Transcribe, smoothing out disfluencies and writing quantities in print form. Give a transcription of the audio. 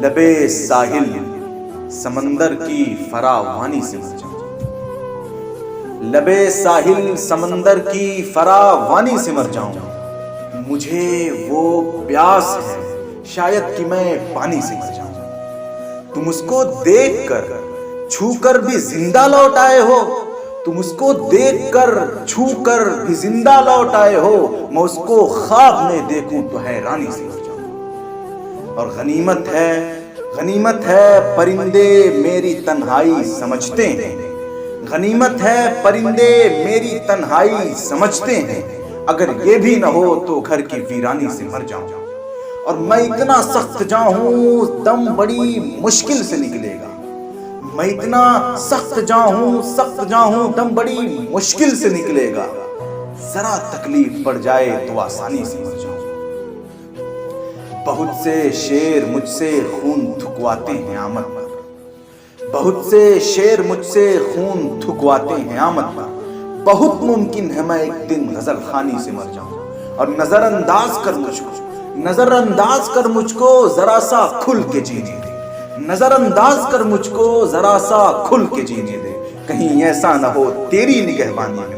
لبے ساحل سمندر کی فراوانی سے مر جاؤں، لبے ساحل سمندر کی فراوانی سے مر جاؤں، مجھے وہ پیاس ہے شاید کہ میں پانی سے مر جاؤں۔ تم اس کو دیکھ کر چھو کر بھی زندہ لوٹ آئے ہو، تم اس کو دیکھ کر چھو کر بھی زندہ لوٹ آئے ہو، میں اس کو خواب میں دیکھوں تو حیرانی سے مر جاؤں۔ اور غنیمت ہے پرندے میری تنہائی سمجھتے ہیں، غنیمت ہے پرندے میری تنہائی سمجھتے ہیں، اگر یہ بھی نہ ہو تو گھر کی ویرانی سے مر جاؤں۔ اور میں اتنا سخت جاں ہوں دم بڑی مشکل سے نکلے گا، میں اتنا سخت جاں ہوں دم بڑی مشکل سے نکلے گا، ذرا تکلیف پڑ جائے تو آسانی سے مر جاؤں۔ بہت سے شیر مجھ سے خون تھکواتے ہیں آمد پر، بہت سے شیر مجھ سے خون تھکواتے ہیں آمد پر، بہت ممکن ہے میں ایک دن غزل خوانی سے مر جاؤں۔ اور نظر انداز کر مجھ کو ذرا سا کھل کے جینے دے، نظر انداز کر مجھ کو ذرا سا کھل کے جینے دے، کہیں ایسا نہ ہو تیری نگہبانی میں